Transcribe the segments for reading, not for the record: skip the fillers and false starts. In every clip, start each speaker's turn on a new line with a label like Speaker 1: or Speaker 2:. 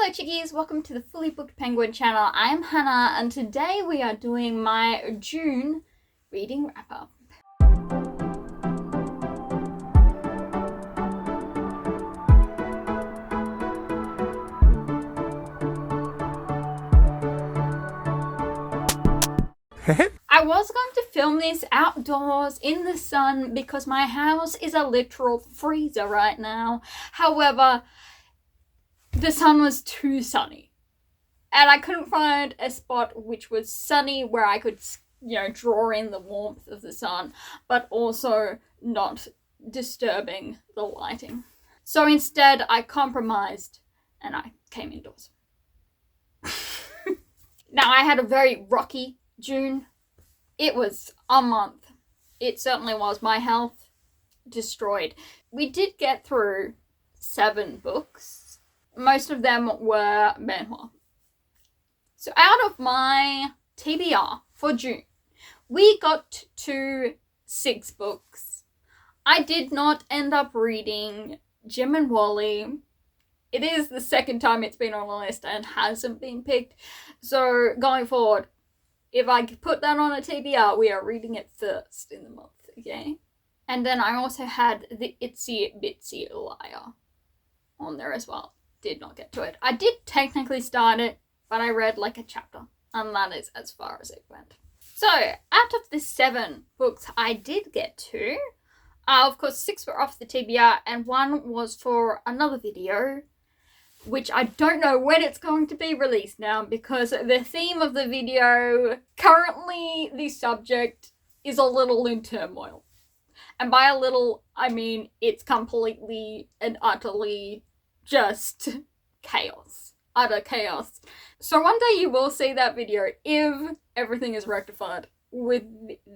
Speaker 1: Hello chickies, welcome to the Fully Booked Penguin channel. I am Hannah and today we are doing my June reading wrap-up. I was going to film this outdoors in the sun because my house is a literal freezer right now. However, the sun was too sunny and I couldn't find a spot which was sunny where I could, draw in the warmth of the sun, but also not disturbing the lighting. So instead I compromised and I came indoors. Now I had a very rocky June. It was a month. It certainly was. My health destroyed. We did get through 7 books. Most of them were manhwa. So out of my TBR for June, we got to 6 books. I did not end up reading Jim and Wally. It is the second time it's been on the list and hasn't been picked. So going forward, if I put that on a TBR, we are reading it first in the month, okay? And then I also had the Itsy Bitsy Liar on there as well. Did not get to it. I did technically start it, but I read like a chapter, and that is as far as it went. So, out of the 7 books I did get to, of course 6 were off the TBR, and 1 was for another video, which I don't know when it's going to be released now because the theme of the video, currently the subject, is a little in turmoil. And by a little, I mean it's completely and utterly just chaos. Utter chaos. So one day you will see that video if everything is rectified with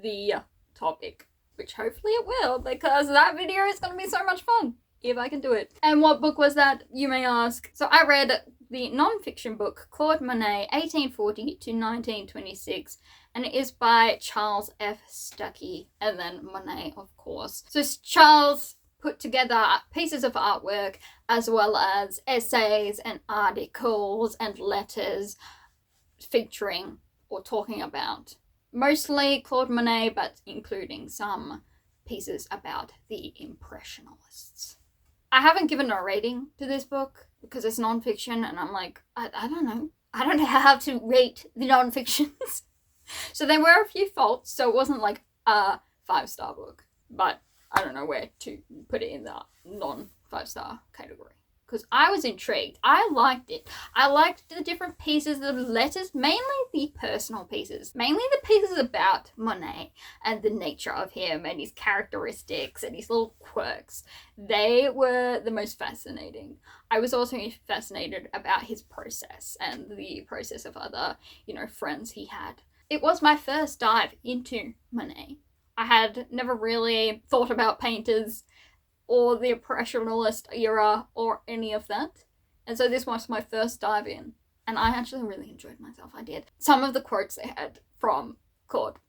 Speaker 1: the topic, which hopefully it will, because that video is going to be so much fun. If I can do it. And what book was that, you may ask? So I read the non-fiction book Claude Monet, 1840 to 1926, and it is by Charles F. Stuckey, and then Monet, of course. So Charles put together pieces of artwork as well as essays and articles and letters featuring or talking about mostly Claude Monet, but including some pieces about the Impressionists. I haven't given a rating to this book because it's non-fiction and I'm like, I don't know. I don't know how to rate the non-fictions. So there were a few faults, so it wasn't like a 5-star book, but I don't know where to put it in the non-5-star category. Because I was intrigued. I liked it. I liked the different pieces of letters, mainly the personal pieces. Mainly the pieces about Monet and the nature of him and his characteristics and his little quirks. They were the most fascinating. I was also fascinated about his process and the process of other, friends he had. It was my first dive into Monet. I had never really thought about painters or the Impressionist era or any of that. And so this was my first dive in. And I actually really enjoyed myself. I did. Some of the quotes they had from Claude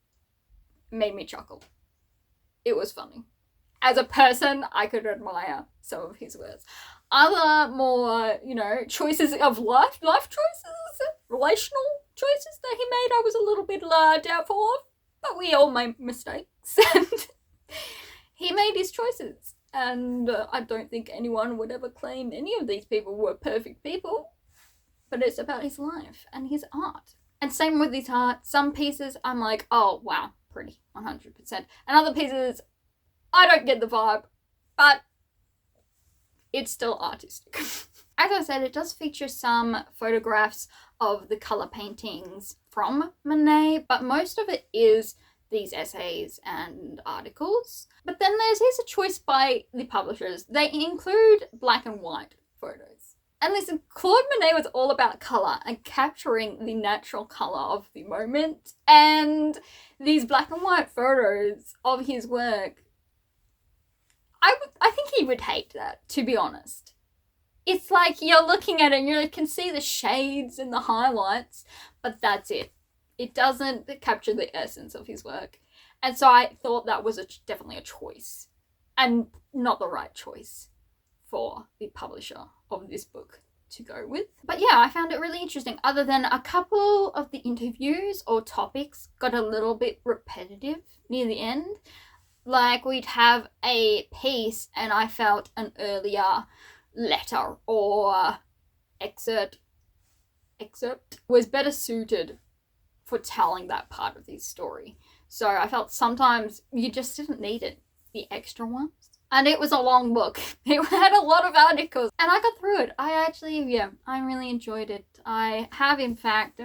Speaker 1: made me chuckle. It was funny. As a person, I could admire some of his words. Other more, choices of life choices, relational choices that he made, I was a little bit doubtful of. But we all make mistakes. And he made his choices. And I don't think anyone would ever claim any of these people were perfect people. But it's about his life and his art. And same with his art. Some pieces I'm like, oh, wow, pretty, 100%. And other pieces, I don't get the vibe. But it's still artistic. As I said, it does feature some photographs of the colour paintings from Monet. But most of it is these essays and articles. But then there's a choice by the publishers. They include black and white photos. And listen, Claude Monet was all about colour and capturing the natural colour of the moment. And these black and white photos of his work, I think he would hate that, to be honest. It's like you're looking at it and you can see the shades and the highlights, but that's it. It doesn't capture the essence of his work. And so I thought that was definitely a choice. And not the right choice for the publisher of this book to go with. But yeah, I found it really interesting, other than a couple of the interviews or topics got a little bit repetitive near the end. Like, we'd have a piece and I felt an earlier letter or excerpt was better suited for telling that part of the story. So I felt sometimes you just didn't need it, the extra ones. And it was a long book. It had a lot of articles. And I got through it. I really enjoyed it. I have, in fact,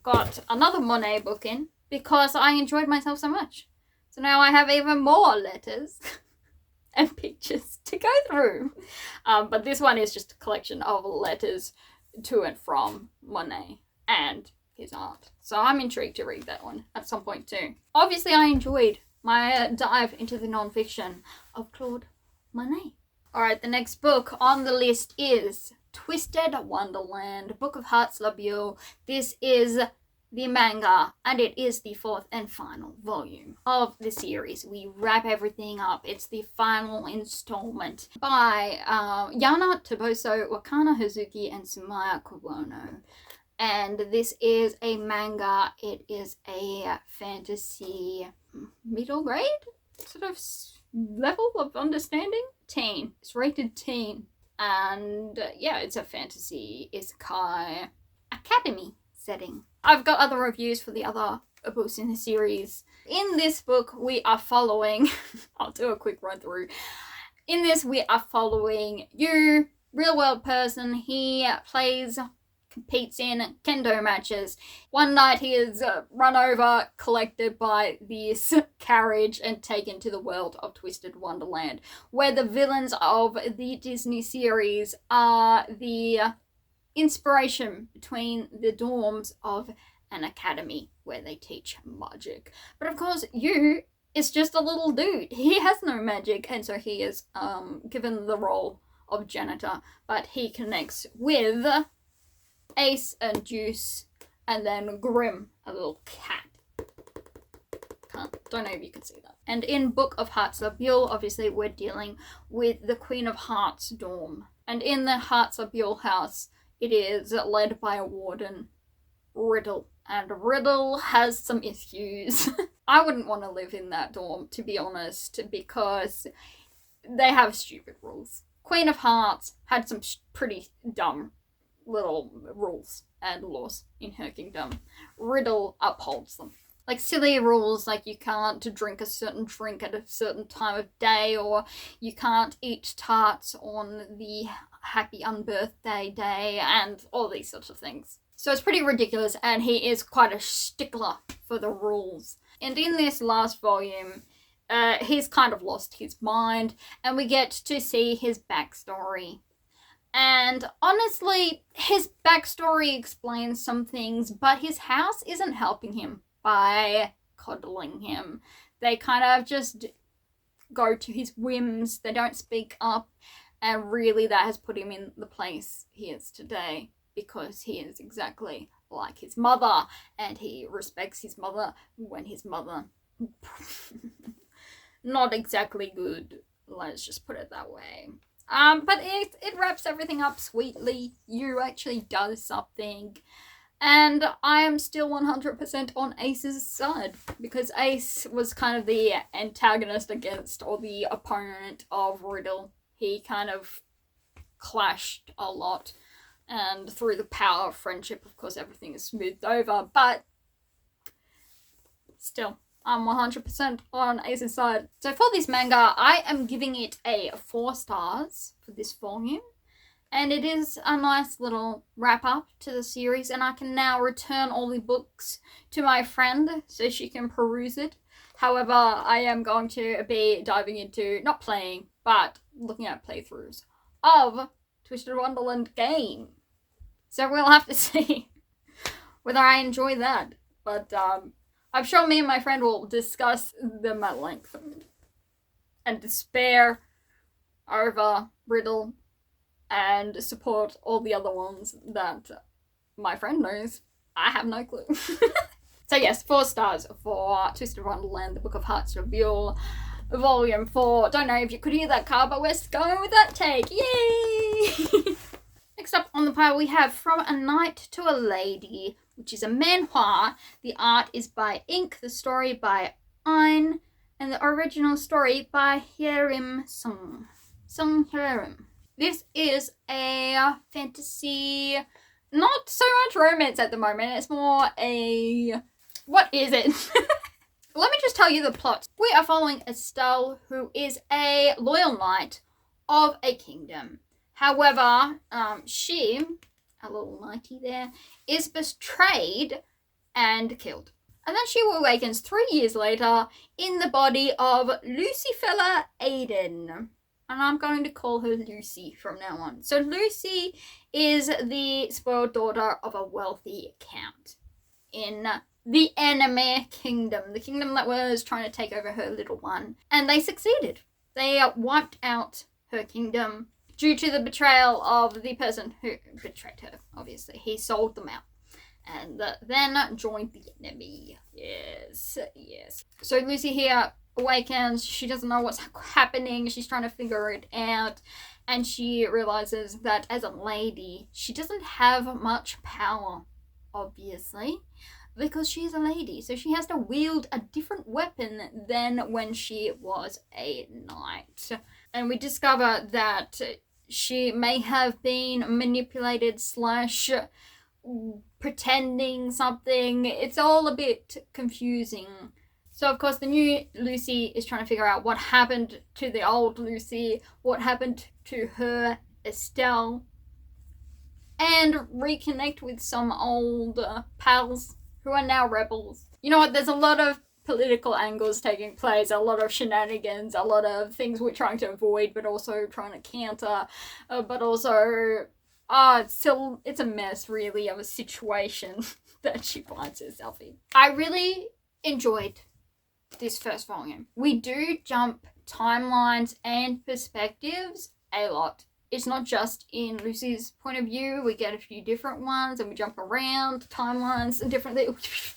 Speaker 1: got another Monet book in because I enjoyed myself so much. So now I have even more letters and pictures to go through. But this one is just a collection of letters to and from Monet and his art. So I'm intrigued to read that one at some point too. Obviously, I enjoyed my dive into the non-fiction of Claude Monet. Alright, the next book on the list is Twisted-Wonderland, Book of Heartslabyul. This is the manga, and it is the fourth and final volume of the series. We wrap everything up. It's the final installment by Yana, Toboso, Wakana, Hazuki, and Sumire, Kowono. And this is a manga. It is a fantasy middle grade sort of level of understanding. Teen. It's rated teen. And yeah, it's a fantasy isekai academy setting. I've got other reviews for the other books in the series. In this book, we are following... I'll do a quick run through. In this, we are following Yu, real world person. He competes in kendo matches. One night he is run over, collected by this carriage and taken to the world of Twisted-Wonderland, where the villains of the Disney series are the inspiration between the dorms of an academy where they teach magic. But of course, Yu is just a little dude. He has no magic, and so he is given the role of janitor, but he connects with Ace and Juice, and then Grim, a little cat. Don't know if you can see that. And in Book of Heartslabyul, obviously we're dealing with the Queen of Hearts dorm. And in the Heartslabyul house, it is led by a warden, Riddle. And Riddle has some issues. I wouldn't want to live in that dorm, to be honest, because they have stupid rules. Queen of Hearts had some pretty dumb little rules and laws in her kingdom. Riddle upholds them. Like silly rules, like you can't drink a certain drink at a certain time of day, or you can't eat tarts on the happy unbirthday day, and all these sorts of things. So it's pretty ridiculous, and he is quite a stickler for the rules. And in this last volume, he's kind of lost his mind, and we get to see his backstory. And honestly, his backstory explains some things, but his house isn't helping him by coddling him. They kind of just go to his whims, they don't speak up, and really that has put him in the place he is today, because he is exactly like his mother, and he respects his mother when his mother... not exactly good, let's just put it that way. But it wraps everything up sweetly. Yu actually does something. And I am still 100% on Ace's side, because Ace was kind of the antagonist against, or the opponent of Riddle. He kind of clashed a lot, and through the power of friendship, of course, everything is smoothed over, but still, I'm 100% on Ace's side. So for this manga, I am giving it a 4 stars for this volume. And it is a nice little wrap-up to the series, and I can now return all the books to my friend so she can peruse it. However, I am going to be diving into, not playing, but looking at playthroughs of Twisted-Wonderland game. So we'll have to see whether I enjoy that. But I'm sure me and my friend will discuss them at length and despair over Riddle and support all the other ones that my friend knows. I have no clue. So yes, 4 stars for Twisted-Wonderland, the Book of Heartslabyul, Volume 4. Don't know if you could hear that car, but we're going with that take. Yay! Next up on the pile we have From a Knight to a Lady, which is a manhwa. The art is by Ink, the story by Ein, and the original story by Hyerim Sung Hyerim. This is a fantasy, not so much romance at the moment, it's more a... what is it? Let me just tell you the plot. We are following Estelle, who is a loyal knight of a kingdom. However, she, a little knighty there, is betrayed and killed. And then she awakens 3 years later in the body of Lucifella Aiden. And I'm going to call her Lucy from now on. So Lucy is the spoiled daughter of a wealthy count in the enemy kingdom. The kingdom that was trying to take over her little one. And they succeeded. They wiped out her kingdom due to the betrayal of the person who betrayed her, obviously. He sold them out. And then joined the enemy. Yes. So Lucy here awakens. She doesn't know what's happening. She's trying to figure it out. And she realizes that as a lady, she doesn't have much power, obviously, because she's a lady. So she has to wield a different weapon than when she was a knight. And we discover that she may have been manipulated / pretending something. It's all a bit confusing. So of course the new Lucy is trying to figure out what happened to the old Lucy, what happened to her Estelle, and reconnect with some old pals who are now rebels. You know what, there's a lot of political angles taking place, a lot of shenanigans, a lot of things we're trying to avoid but also trying to counter, but also it's a mess really of a situation that she finds herself in. I really enjoyed this first volume. We do jump timelines and perspectives a lot. It's not just in Lucy's point of view, we get a few different ones and we jump around timelines and different things.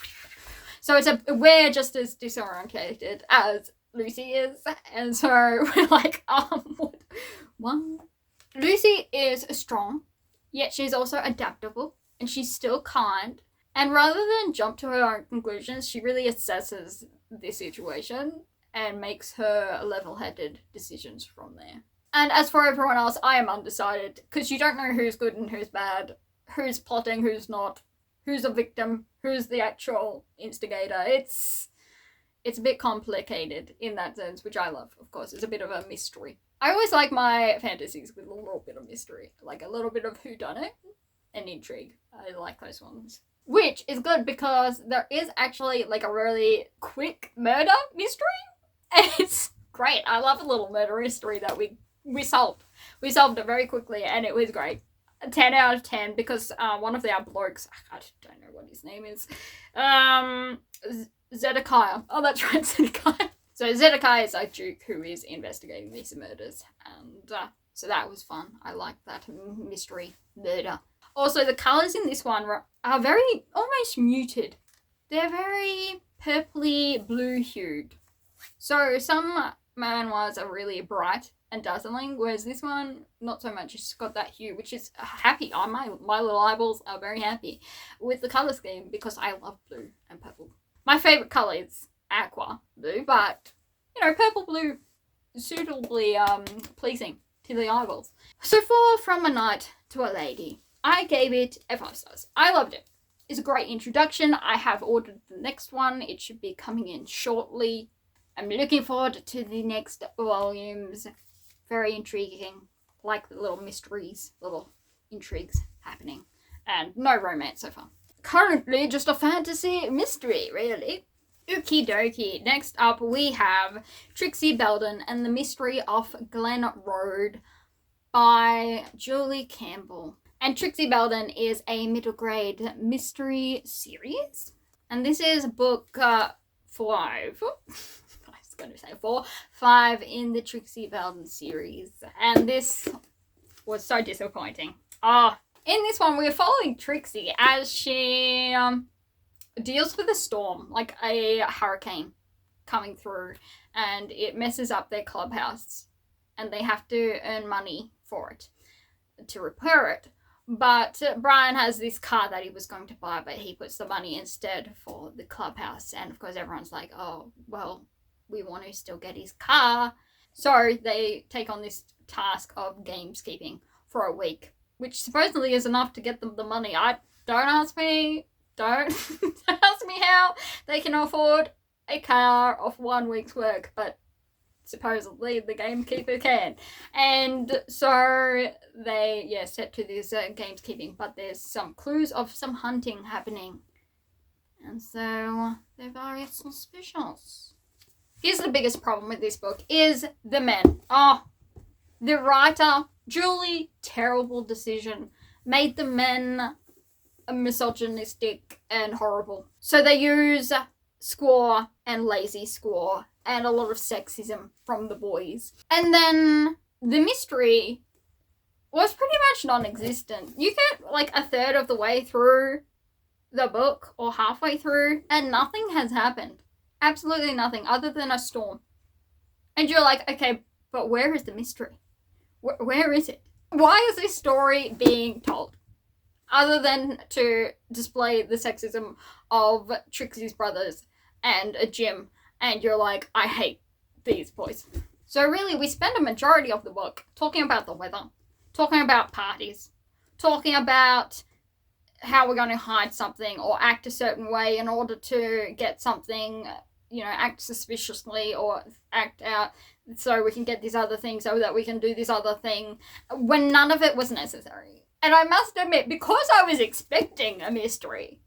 Speaker 1: So we're just as disorientated as Lucy is, and so we're like, what? Lucy is strong, yet she's also adaptable, and she's still kind. And rather than jump to her own conclusions, she really assesses the situation and makes her level-headed decisions from there. And as for everyone else, I am undecided, because you don't know who's good and who's bad, who's plotting, who's not, who's a victim, who's the actual instigator. It's a bit complicated in that sense, which I love, of course. It's a bit of a mystery. I always like my fantasies with a little bit of mystery, like a little bit of whodunit and intrigue. I like those ones. Which is good because there is actually like a really quick murder mystery. And it's great. I love a little murder mystery that we solved. We solved it very quickly and it was great. 10 out of 10 because one of our blokes, I don't know what his name is, Zedekiah. Oh, that's right, Zedekiah. So Zedekiah is a duke who is investigating these murders, and so that was fun. I like that mystery murder. Also, the colours in this one are very almost muted. They're very purpley blue hued. So some manhwas are really bright and dazzling, whereas this one, not so much. It's got that hue, which is happy. My little eyeballs are very happy with the colour scheme because I love blue and purple. My favourite colour is aqua blue, but, you know, purple blue is suitably pleasing to the eyeballs. So for From a Knight to a Lady, I gave it a 5 stars. I loved it. It's a great introduction. I have ordered the next one. It should be coming in shortly. I'm looking forward to the next volumes. Very intriguing, like the little mysteries, little intrigues happening, and no romance so far. Currently, just a fantasy mystery, really. Okie dokie. Next up, we have Trixie Belden and the Mystery of Glen Road by Julie Campbell. And Trixie Belden is a middle grade mystery series, and this is book 5. Going to say 5 in the Trixie Belden series, and this was so disappointing. In this one we're following Trixie as she deals with a storm, like a hurricane coming through, and it messes up their clubhouse and they have to earn money for it to repair it. But Brian has this car that he was going to buy, but he puts the money instead for the clubhouse. And of course everyone's like, oh, well, we want to still get his car. So they take on this task of gameskeeping for a week, which supposedly is enough to get them the money. Don't ask me how they can afford a car off 1 week's work, but supposedly the gamekeeper can. And so they set to this gameskeeping, but there's some clues of some hunting happening, and so they're very suspicious. Here's the biggest problem with this book is the men. The writer, Julie, terrible decision, made the men misogynistic and horrible. So they use squaw and lazy squaw and a lot of sexism from the boys. And then the mystery was pretty much non-existent. You get like a third of the way through the book or halfway through and nothing has happened. Absolutely nothing other than a storm. And you're like, okay, but where is the mystery? Where is it? Why is this story being told? Other than to display the sexism of Trixie's brothers and Jim. And you're like, I hate these boys. So really, we spend a majority of the book talking about the weather, talking about parties, talking about how we're going to hide something or act a certain way in order to get something, act suspiciously or act out so we can get this other thing so that we can do this other thing, when none of it was necessary. And I must admit, because I was expecting a mystery,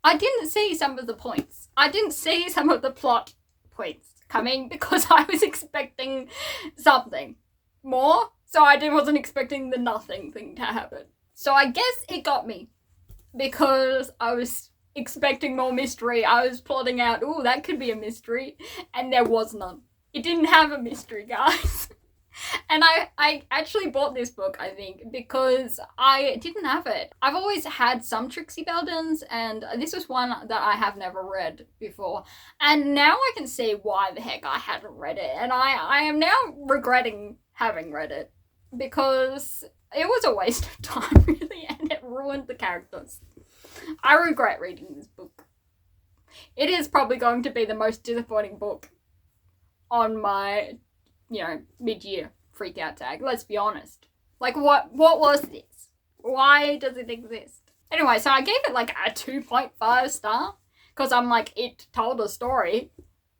Speaker 1: I didn't see some of the points. I didn't see some of the plot points coming because I was expecting something more. So I wasn't expecting the nothing thing to happen. So I guess it got me because I was expecting more mystery. I was plotting out, that could be a mystery. And there was none. It didn't have a mystery, guys. And I actually bought this book, I think, because I didn't have it. I've always had some Trixie Beldens, and this was one that I have never read before. And now I can see why the heck I hadn't read it. And I am now regretting having read it, because it was a waste of time, really, and it ruined the characters. I regret reading this book. It is probably going to be the most disappointing book on my mid-year freak out tag. Let's be honest. Like, what was this? Why does it exist? Anyway, so I gave it like a 2.5 star because I'm like, it told a story.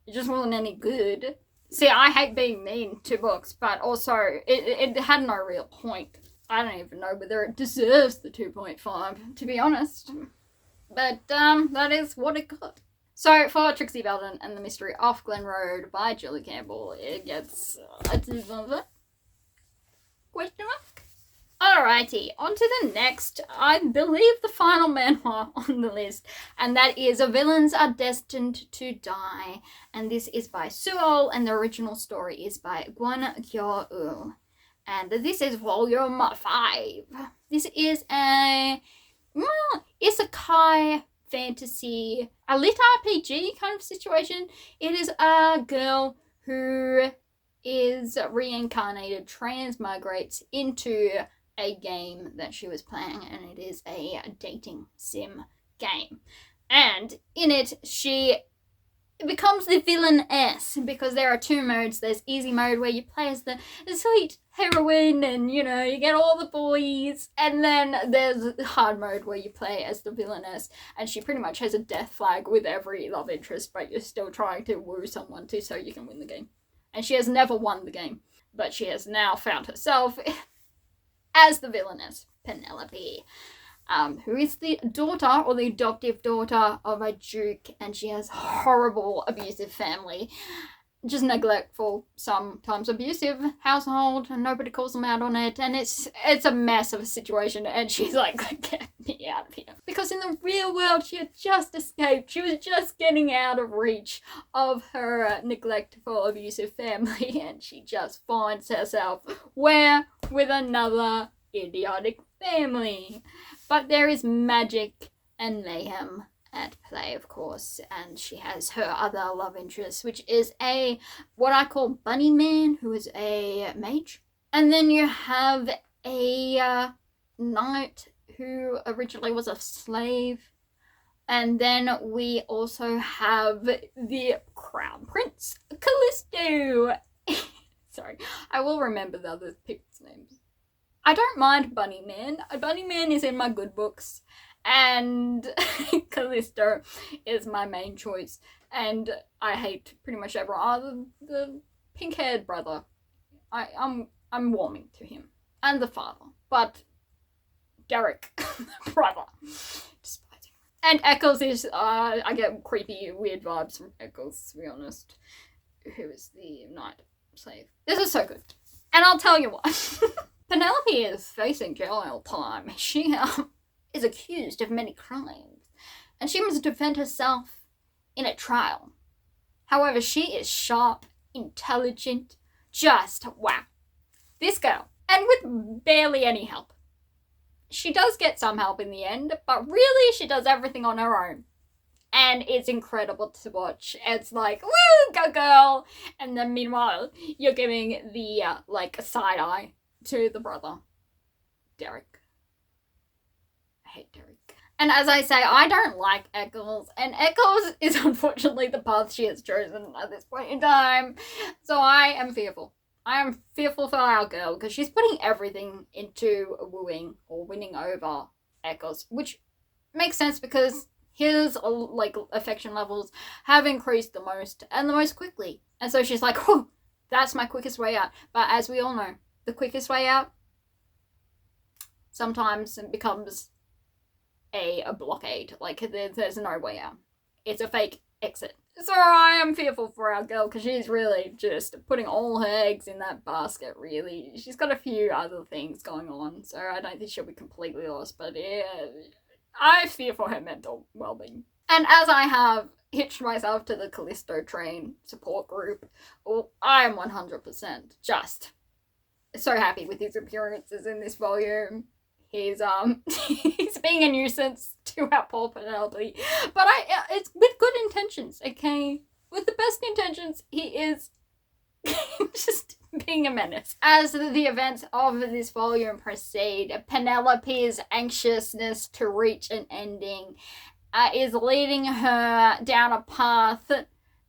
Speaker 1: It just wasn't any good. See, I hate being mean to books, but also it had no real point. I don't even know whether it deserves the 2.5, to be honest. But that is what it got. So, for Trixie Belden and the Mystery Off Glen Road by Julie Campbell, it gets a question mark? Alrighty, on to the next, I believe the final manhwa on the list, and that is Villains Are Destined to Die, and this is by SUOL, and the original story is by Gwon Gyeoeul, and this is volume 5. This is a isekai fantasy, a lit RPG kind of situation. It is a girl who is reincarnated, transmigrates into a game that she was playing, and it is a dating sim game. And in it, she becomes the villainess, because there are 2 modes. There's easy mode where you play as the sweet heroine and, you get all the boys. And then there's hard mode where you play as the villainess, and she pretty much has a death flag with every love interest, but you're still trying to woo someone so you can win the game. And she has never won the game, but she has now found herself as the villainess, Penelope. Who is the daughter or the adoptive daughter of a duke, and she has horrible abusive family, just neglectful, sometimes abusive household, and nobody calls them out on it, and it's a mess of a situation, and she's like, get me out of here. Because in the real world, she had just escaped. She was just getting out of reach of her neglectful, abusive family, and she just finds herself with another idiotic family. But there is magic and mayhem at play, of course, and she has her other love interest, which is what I call bunny man, who is a mage. And then you have a knight who originally was a slave. And then we also have the Crown Prince, Callisto. Sorry, I will remember the other people's names. I don't mind Bunny Man. Bunny Man is in my good books. And Callisto is my main choice. And I hate pretty much everyone. The pink-haired brother. I'm warming to him. And the father. But Derek, brother. Despise him. And Eccles is, I get creepy, weird vibes from Eccles, to be honest. Who is the knight slave. This is so good. And I'll tell you what. Penelope is facing Gyeoeul time. She is accused of many crimes. And she must defend herself in a trial. However, she is sharp, intelligent, just wow. This girl. And with barely any help. She does get some help in the end, but really she does everything on her own. And it's incredible to watch. It's like, woo, go girl! And then meanwhile, you're giving the, like, a side eye to the brother. Derek. I hate Derek. And as I say, I don't like Eccles. And Eccles is unfortunately the path she has chosen at this point in time. So I am fearful. I am fearful for our girl, because she's putting everything into wooing or winning over Eccles, which makes sense because his, like, affection levels have increased the most and the most quickly. And so she's like, oh, that's my quickest way out. But as we all know, the quickest way out sometimes becomes a blockade. Like, there's no way out. It's a fake exit. So I am fearful for our girl, because she's really just putting all her eggs in that basket, really. She's got a few other things going on, so I don't think she'll be completely lost, but yeah, I fear for her mental well-being. And as I have hitched myself to the Callisto train support group, well, I am 100% just so happy with his appearances in this volume. He's he's being a nuisance to our poor Penelope, but it's with good intentions, okay? With the best intentions, he is just being a menace. As the events of this volume proceed, Penelope's anxiousness to reach an ending is leading her down a path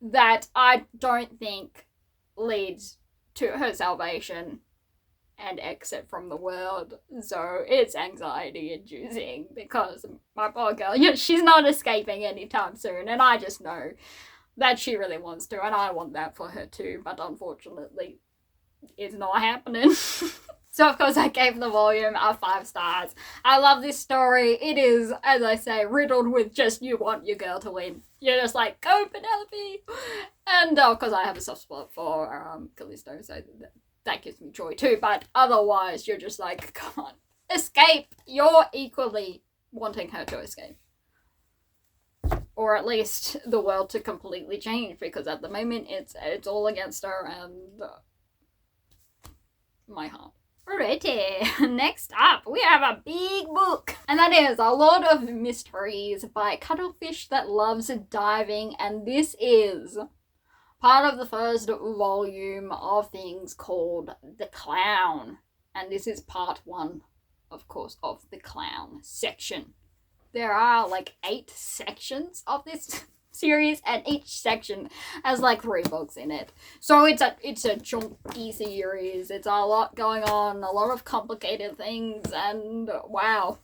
Speaker 1: that I don't think leads to her salvation and exit from the world. So it's anxiety inducing, because my poor girl, she's not escaping anytime soon, and I just know that she really wants to, and I want that for her too, but unfortunately it's not happening. So of course I gave the volume 5 stars. I love this story. It is, as I say, riddled with just you want your girl to win. You're just like, go Penelope! And of course I have a soft spot for Callisto, so that gives me joy too, but otherwise you're just like, come on, escape. You're equally wanting her to escape. Or at least the world to completely change, because at the moment it's all against her and my heart. Alrighty, next up we have a big book, and that is A Lord of Mysteries by Cuttlefish That Loves Diving, and this is part of the first volume of things called The Clown. And this is part 1, of course, of the Clown section. There are like 8 sections of this series, and each section has like 3 books in it. So it's a chunky series. It's a lot going on, a lot of complicated things, and wow.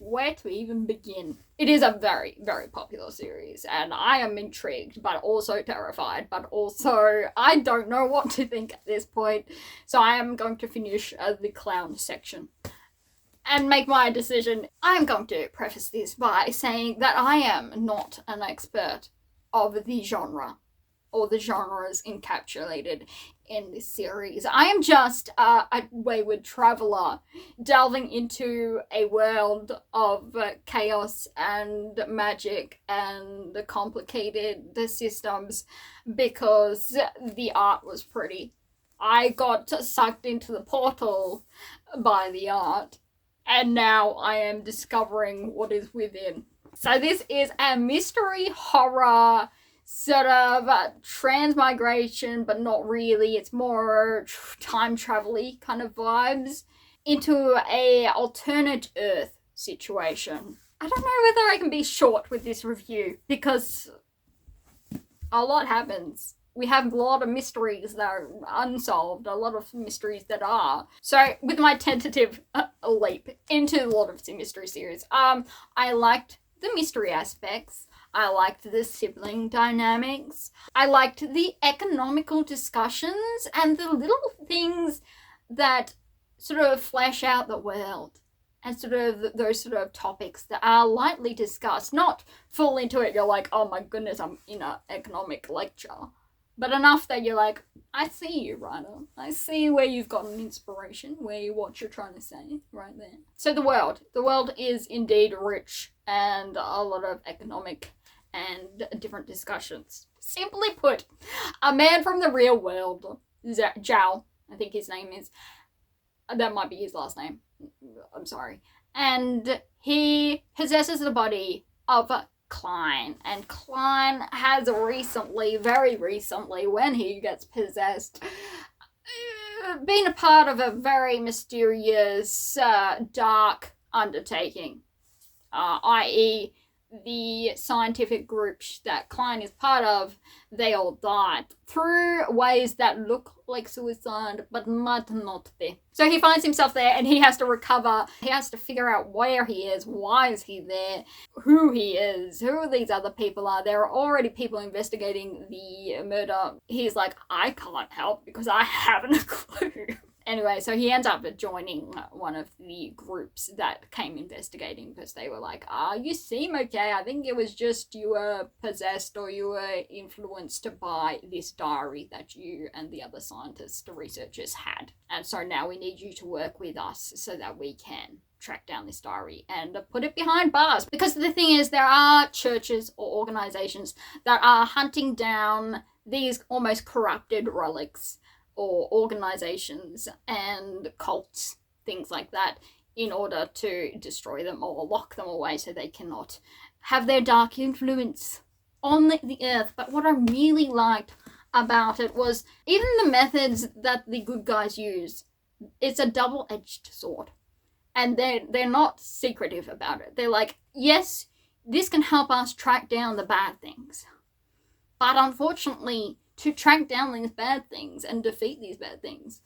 Speaker 1: Where to even begin? It is a very, very popular series, and I am intrigued, but also terrified, but also I don't know what to think at this point, so I am going to finish the Clown section and make my decision. I'm going to preface this by saying that I am not an expert of the genre, or the genres encapsulated in this series. I am just a wayward traveller delving into a world of chaos and magic and complicated systems because the art was pretty. I got sucked into the portal by the art, and now I am discovering what is within. So this is a mystery horror sort of transmigration, but not really. It's more time travel-y kind of vibes into a alternate Earth situation. I don't know whether I can be short with this review, because a lot happens. We have a lot of mysteries that are unsolved, a lot of mysteries that are. So, with my tentative leap into the Lord of the Mystery series, I liked the mystery aspects. I liked the sibling dynamics. I liked the economical discussions and the little things that sort of flesh out the world. And sort of those sort of topics that are lightly discussed. Not full into it, you're like, oh my goodness, I'm in an economic lecture. But enough that you're like, I see you, writer. I see where you've gotten inspiration, what you're trying to say right there. So the world is indeed rich and a lot of economic and different discussions. Simply put, a man from the real world, Gyeoeul, I think his name is, that might be his last name, I'm sorry, and he possesses the body of Klein, and Klein has recently, very recently, when he gets possessed, been a part of a very mysterious, dark undertaking, i.e. the scientific group that Klein is part of, they all died through ways that look like suicide but might not be. So he finds himself there and he has to recover. He has to figure out where he is, why is he there, who he is, who these other people are. There are already people investigating the murder. He's like, I can't help because I haven't a clue. Anyway, so he ends up joining one of the groups that came investigating because they were like, you seem okay. I think it was just you were possessed or you were influenced by this diary that you and the other scientists, the researchers had. And so now we need you to work with us so that we can track down this diary and put it behind bars. Because the thing is, there are churches or organizations that are hunting down these almost corrupted relics or organizations and cults, things like that, in order to destroy them or lock them away so they cannot have their dark influence on the earth. But what I really liked about it was even the methods that the good guys use, it's a double-edged sword. And they're not secretive about it. They're like, yes, this can help us track down the bad things. But unfortunately, to track down these bad things and defeat these bad things,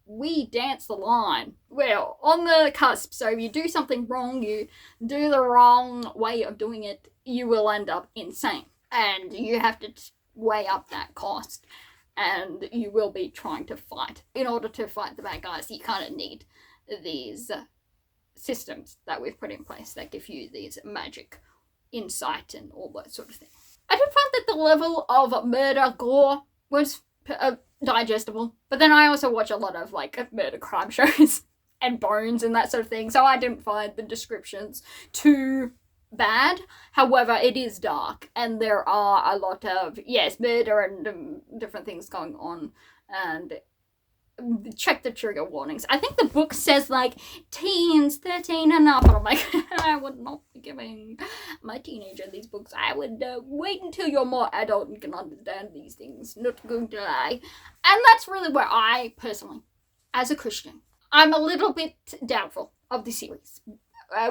Speaker 1: we dance the line. We're on the cusp, so if you do something wrong, you do the wrong way of doing it, you will end up insane. And you have to weigh up that cost, and you will be trying to fight. In order to fight the bad guys, you kind of need these systems that we've put in place that give you these magic insight and all that sort of thing. I did find that the level of murder gore was digestible, but then I also watch a lot of murder crime shows and bones and that sort of thing, so I didn't find the descriptions too bad. However, it is dark and there are a lot of, yes, murder and different things going on, and check the trigger warnings. I think the book says teens, 13 and up, and I'm like, I would not be giving my teenager these books. I would wait until you're more adult and can understand these things, not going to lie. And that's really where I personally, as a Christian, I'm a little bit doubtful of the series,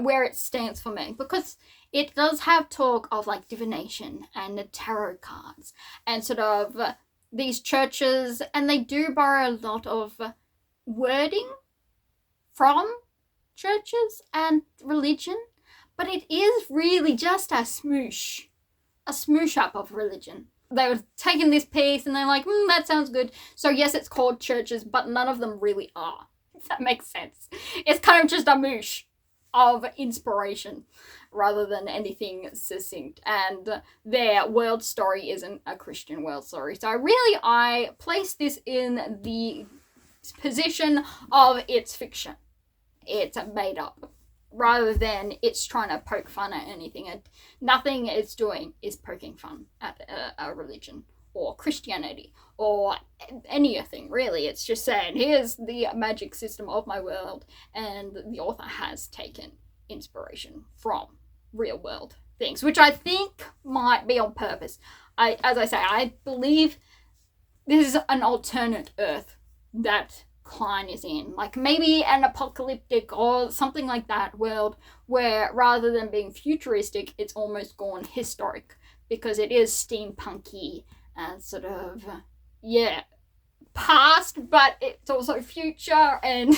Speaker 1: where it stands for me, because it does have talk of divination and the tarot cards and sort of these churches, and they do borrow a lot of wording from churches and religion, but it is really just a smoosh up of religion. They were taking this piece and they're like, that sounds good. So yes, it's called churches, but none of them really are, if that makes sense. It's kind of just a moosh of inspiration rather than anything succinct, and their world story isn't a Christian world story. So I place this in the position of it's fiction. It's made up rather than it's trying to poke fun at anything, and nothing it's doing is poking fun at a religion or Christianity or anything really. It's just saying, here's the magic system of my world, and the author has taken inspiration from real world things, which I think might be on purpose. As I say, I believe this is an alternate Earth that Klein is in. Like maybe an apocalyptic or something like that world where rather than being futuristic, it's almost gone historic because it is steampunky and sort of, yeah, past, but it's also future and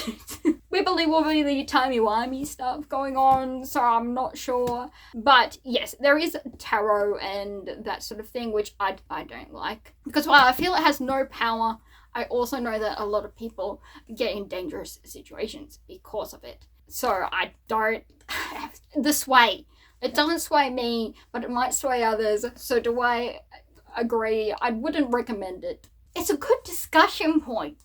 Speaker 1: wibbly wobbly timey-wimey stuff going on, so I'm not sure. But yes, there is tarot and that sort of thing, which I don't like. Because while I feel it has no power, I also know that a lot of people get in dangerous situations because of it. So I don't... the sway. It doesn't sway me, but it might sway others. So do I agree? I wouldn't recommend it. It's a good discussion point.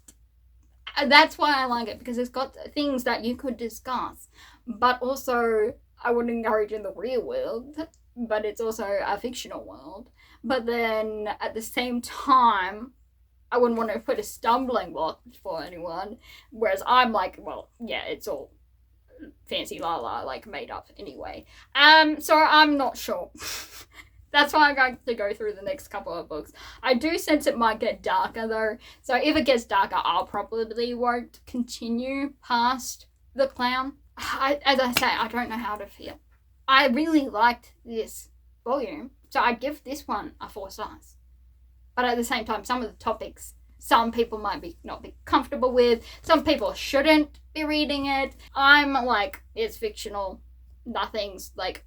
Speaker 1: That's why I like it, because it's got things that you could discuss. But also, I wouldn't encourage in the real world, but it's also a fictional world. But then, at the same time, I wouldn't want to put a stumbling block for anyone. Whereas I'm like, well, yeah, it's all fancy la-la, like, made up anyway. So I'm not sure. That's why I'm going to go through the next couple of books. I do sense it might get darker though. So if it gets darker, I'll probably won't continue past the clown. As I say, I don't know how to feel. I really liked this volume. So I'd give this one a 4 stars. But at the same time, some of the topics, some people might not be comfortable with. Some people shouldn't be reading it. I'm like, it's fictional. Nothing's like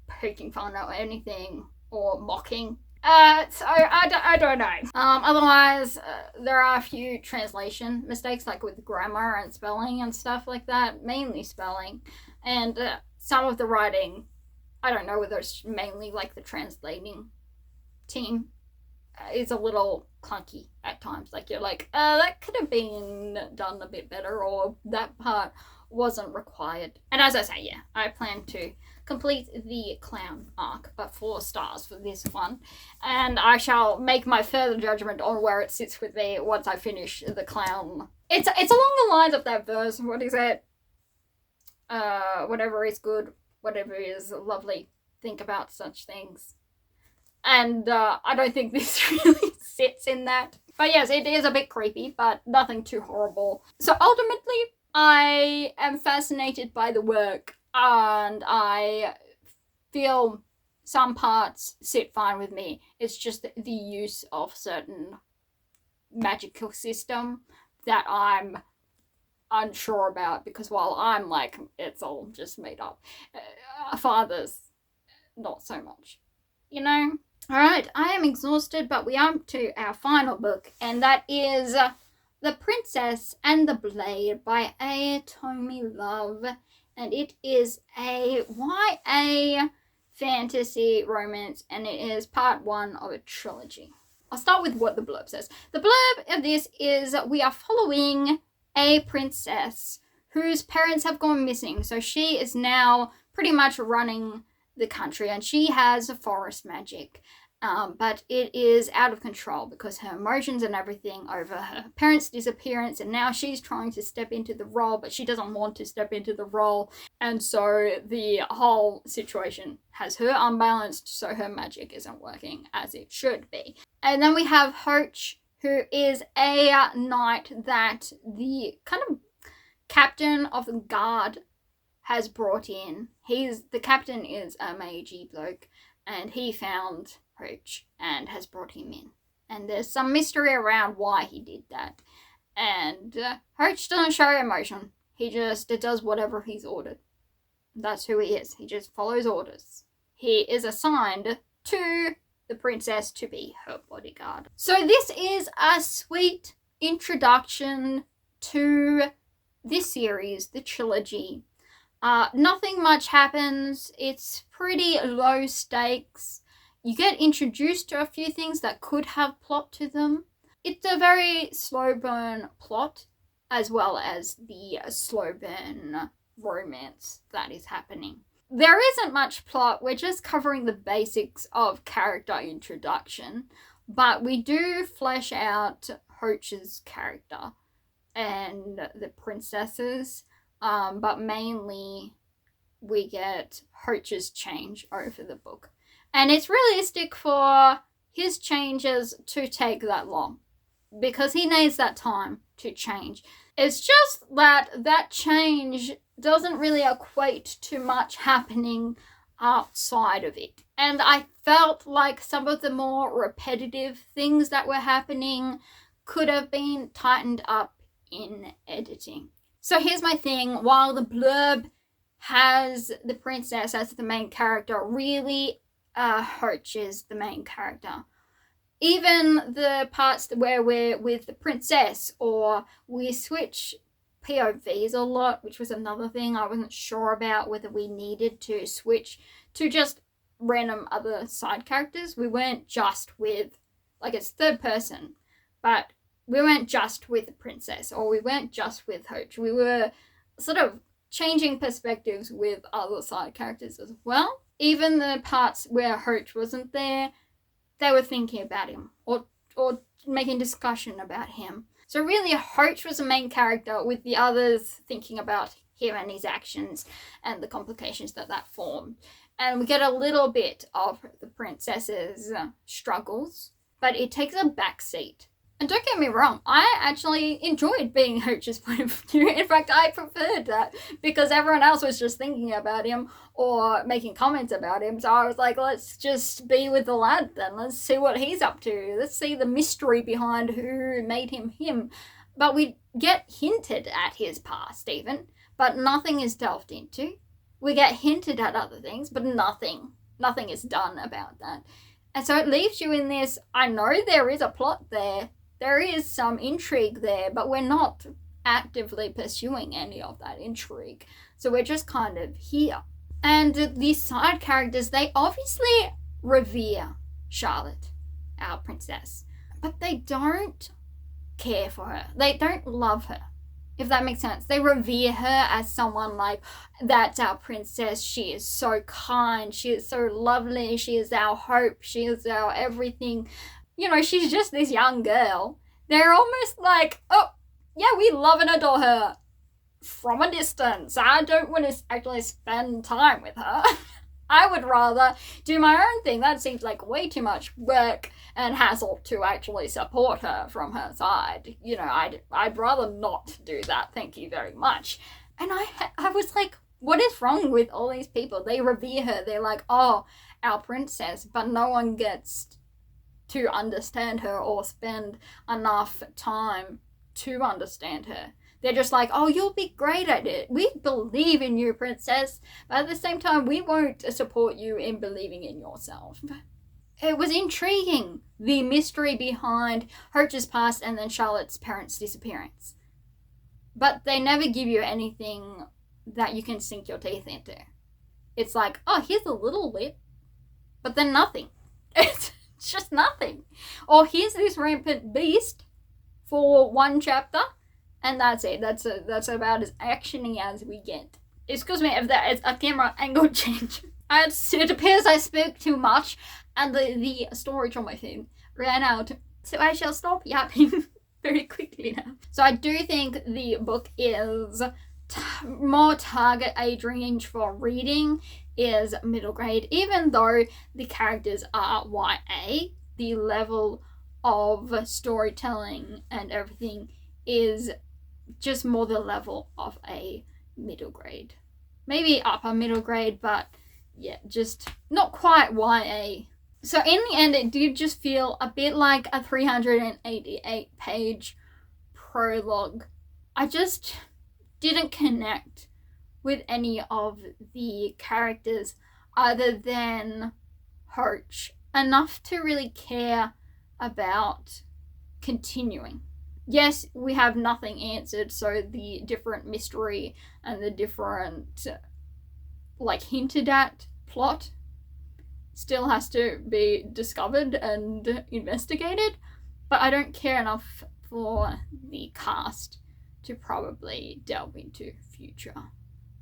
Speaker 1: poking fun or anything or mocking. So I don't know. Otherwise, there are a few translation mistakes, like with grammar and spelling and stuff like that. Mainly spelling. And some of the writing, I don't know whether it's mainly like the translating team, is a little clunky at times. Like you're like, that could have been done a bit better, or that part wasn't required. And as I say, yeah, I plan to complete the clown arc, but 4 stars for this one. And I shall make my further judgment on where it sits with me once I finish the clown. It's along the lines of that verse. What is it? Whatever is good, whatever is lovely, think about such things. And I don't think this really sits in that. But yes, it is a bit creepy, but nothing too horrible. So ultimately, I am fascinated by the work, and I feel some parts sit fine with me. It's just the use of certain magical system that I'm unsure about, because while I'm like, it's all just made up, fathers, not so much, you know? Alright, I am exhausted, but we are to our final book, and that is The Princess and the Blade by aitommylove, and it is a YA fantasy romance, and it is part 1 of a trilogy. I'll start with what the blurb says. The blurb of this is, we are following a princess whose parents have gone missing, so she is now pretty much running the country, and she has forest magic. But it is out of control because her emotions and everything over her parents' disappearance, and now she's trying to step into the role, but she doesn't want to step into the role, and so the whole situation has her unbalanced, so her magic isn't working as it should be. And then we have Hoach, who is a knight that the kind of captain of the guard has brought in. The captain is a magey bloke, and he found Hoach and has brought him in. And there's some mystery around why he did that. And Hoach doesn't show emotion. He just does whatever he's ordered. That's who he is. He just follows orders. He is assigned to the princess to be her bodyguard. So this is a sweet introduction to this series, the trilogy. Nothing much happens. It's pretty low stakes. You get introduced to a few things that could have plot to them. It's a very slow burn plot, as well as the slow burn romance that is happening. There isn't much plot. We're just covering the basics of character introduction, but we do flesh out Hoach's character and the princesses. But mainly we get Hoach's change over the book. And it's realistic for his changes to take that long. because he needs that time to change. It's just that change doesn't really equate to much happening outside of it. And I felt like some of the more repetitive things that were happening could have been tightened up in editing. So here's my thing. While the blurb has the princess as the main character, really Hoach is the main character. Even the parts where we're with the princess, or we switch POVs a lot, which was another thing I wasn't sure about, whether we needed to switch to just random other side characters. We weren't just with, like, it's third person, but we weren't just with the princess, or we weren't just with Hoach. We were sort of changing perspectives with other side characters as well. Even the parts where Hoach wasn't there, they were thinking about him, or making discussion about him. So really, Hoach was the main character, with the others thinking about him and his actions and the complications that formed. And we get a little bit of the princess's struggles, but it takes a backseat. And don't get me wrong, I actually enjoyed being Hoach's point of view. In fact, I preferred that, because everyone else was just thinking about him or making comments about him. So I was like, let's just be with the lad then. Let's see what he's up to. Let's see the mystery behind who made him him. But we get hinted at his past even, but nothing is delved into. We get hinted at other things, but nothing is done about that. And so it leaves you in this, I know there is a plot there, there is some intrigue there, but we're not actively pursuing any of that intrigue. So we're just kind of here. And these side characters, they obviously revere Charlotte, our princess, but they don't care for her. They don't love her, if that makes sense. They revere her as someone like, that's our princess, she is so kind, she is so lovely, she is our hope, she is our everything. You know, she's just this young girl. They're almost like, oh, yeah, we love and adore her from a distance. I don't want to actually spend time with her. I would rather do my own thing. That seems like way too much work and hassle to actually support her from her side. You know, I'd rather not do that. Thank you very much. And I was like, what is wrong with all these people? They revere her. They're like, oh, our princess, but no one gets to understand her or spend enough time to understand her. They're just like, oh, you'll be great at it. We believe in you, princess. But at the same time, we won't support you in believing in yourself. It was intriguing, the mystery behind Hoach's past and then Charlotte's parents' disappearance. But they never give you anything that you can sink your teeth into. It's like, oh, here's a little bit, but then nothing. It's just nothing. Or here's this rampant beast for one chapter, and that's it. That's about as actiony as we get. Excuse me if that is a camera angle change. It appears I spoke too much, and the storage on my phone ran out. So I shall stop yapping very quickly now. So I do think the book is more target age range for reading is middle grade, even though the characters are YA. The level of storytelling and everything is just more the level of a middle grade. Maybe upper middle grade, but yeah, just not quite YA. So in the end, it did just feel a bit like a 388 page prologue. I just didn't connect with any of the characters other than Hoach enough to really care about continuing. Yes, we have nothing answered, so the different mystery and the different hinted at plot still has to be discovered and investigated, but I don't care enough for the cast to probably delve into future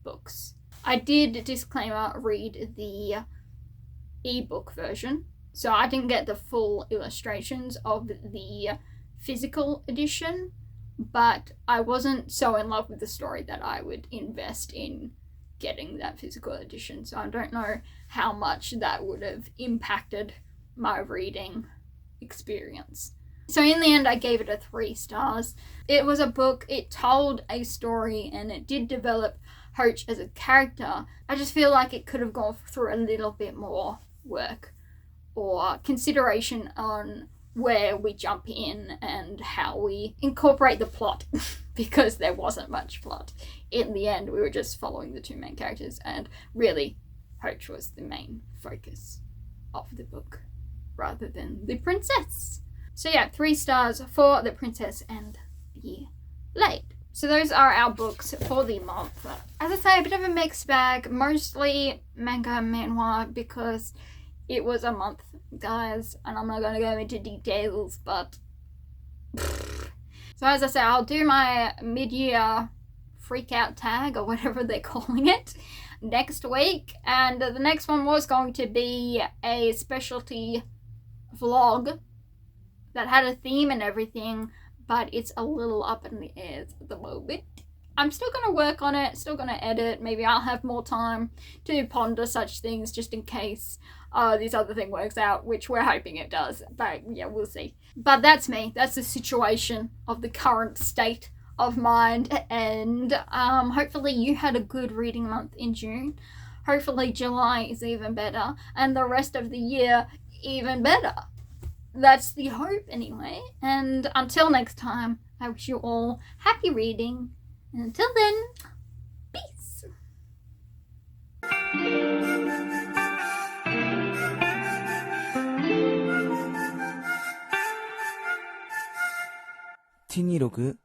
Speaker 1: books. I did, disclaimer, read the ebook version, so I didn't get the full illustrations of the physical edition, but I wasn't so in love with the story that I would invest in getting that physical edition, so I don't know how much that would have impacted my reading experience. So in the end, I gave it a 3 stars. It was a book, it told a story, and it did develop Hoach as a character. I just feel like it could have gone through a little bit more work or consideration on where we jump in and how we incorporate the plot, because there wasn't much plot. In the end, we were just following the 2 main characters, and really, Hoach was the main focus of the book, rather than the princess. So yeah, 3 stars for The Princess and the Blade. So those are our books for the month. As I say, a bit of a mixed bag, mostly manga and manhwa, because it was a month, guys, and I'm not going to go into details, but so as I say, I'll do my mid-year freak out tag, or whatever they're calling it, next week, and the next one was going to be a specialty vlog that had a theme and everything, but it's a little up in the air at the moment. I'm still going to work on it, still going to edit. Maybe I'll have more time to ponder such things just in case this other thing works out, which we're hoping it does. But yeah, we'll see. But that's me. That's the situation of the current state of mind. And hopefully you had a good reading month in June. Hopefully July is even better. And the rest of the year even better. That's the hope anyway. And until next time, I wish you all happy reading. And until then, peace.
Speaker 2: T26